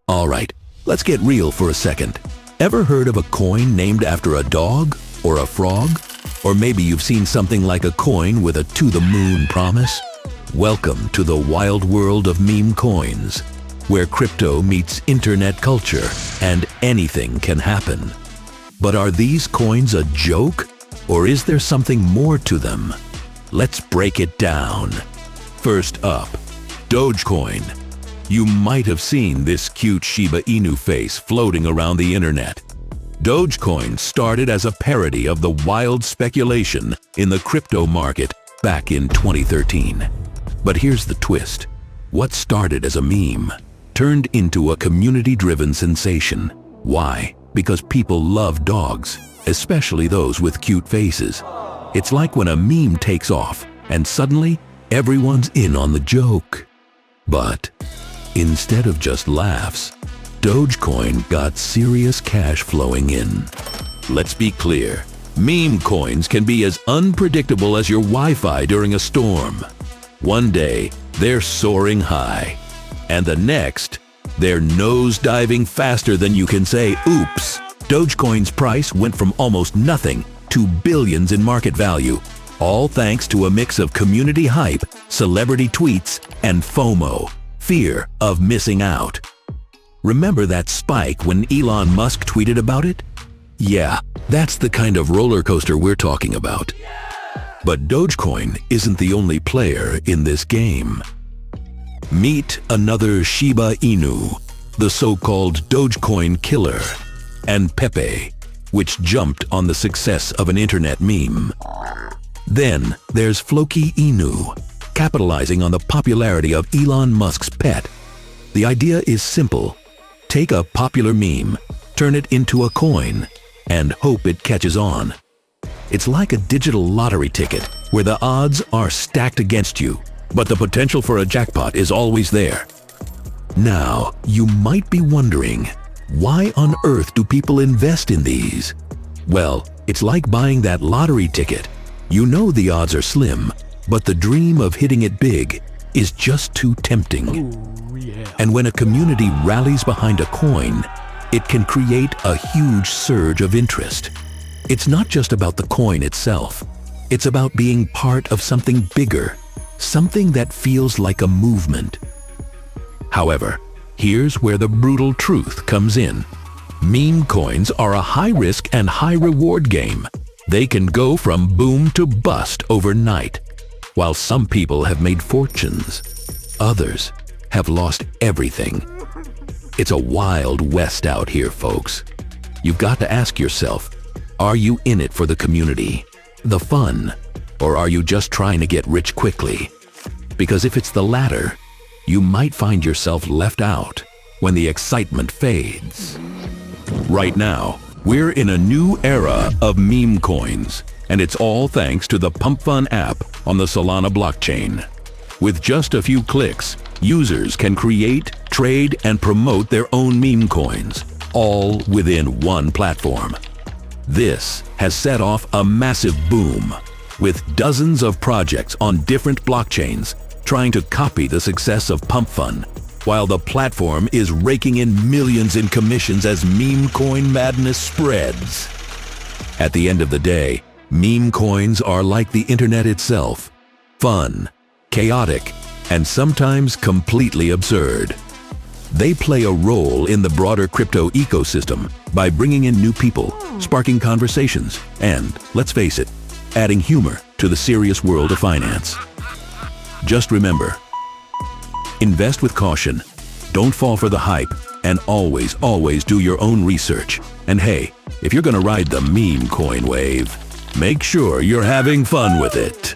Alright, let's get real for a second. Ever heard of a coin named after a dog or a frog? Or maybe you've seen something like a coin with a to-the-moon promise? Welcome to the wild world of meme coins, where crypto meets internet culture and anything can happen. But are these coins a joke? Or is there something more to them? Let's break it down. First up, Dogecoin. You might have seen this cute Shiba Inu face floating around the internet. Dogecoin started as a parody of the wild speculation in the crypto market back in 2013. But here's the twist. What started as a meme turned into a community-driven sensation. Why? Because people love dogs, especially those with cute faces. It's like when a meme takes off and suddenly everyone's in on the joke. But instead of just laughs, Dogecoin got serious cash flowing in. Let's be clear, meme coins can be as unpredictable as your Wi-Fi during a storm. One day, they're soaring high, and the next, they're nose-diving faster than you can say, oops. Dogecoin's price went from almost nothing to billions in market value, all thanks to a mix of community hype, celebrity tweets, and FOMO, fear of missing out. Remember that spike when Elon Musk tweeted about it? Yeah, that's the kind of roller coaster we're talking about. But Dogecoin isn't the only player in this game. Meet another Shiba Inu, the so-called Dogecoin killer, and Pepe, which jumped on the success of an internet meme. Then there's Floki Inu, capitalizing on the popularity of Elon Musk's pet. The idea is simple. Take a popular meme, turn it into a coin, and hope it catches on. It's like a digital lottery ticket where the odds are stacked against you, but the potential for a jackpot is always there. Now, you might be wondering, why on earth do people invest in these? Well, it's like buying that lottery ticket. You know the odds are slim, but the dream of hitting it big is just too tempting. Ooh, yeah. And when a community rallies behind a coin, it can create a huge surge of interest. It's not just about the coin itself. It's about being part of something bigger, something that feels like a movement. However, here's where the brutal truth comes in. Meme coins are a high-risk and high-reward game. They can go from boom to bust overnight. While some people have made fortunes, others have lost everything. It's a wild west out here, folks. You've got to ask yourself, are you in it for the community, the fun, or are you just trying to get rich quickly? Because if it's the latter, you might find yourself left out when the excitement fades. Right now, we're in a new era of meme coins, and it's all thanks to the PumpFun app on the Solana blockchain. With just a few clicks, users can create, trade, and promote their own meme coins, all within one platform. This has set off a massive boom, with dozens of projects on different blockchains trying to copy the success of PumpFun, while the platform is raking in millions in commissions as meme coin madness spreads. At the end of the day, meme coins are like the internet itself, fun, chaotic, and sometimes completely absurd. They play a role in the broader crypto ecosystem by bringing in new people, sparking conversations, and, let's face it, adding humor to the serious world of finance. Just remember, invest with caution, don't fall for the hype, and always do your own research. And hey, if you're gonna ride the meme coin wave, make sure you're having fun with it.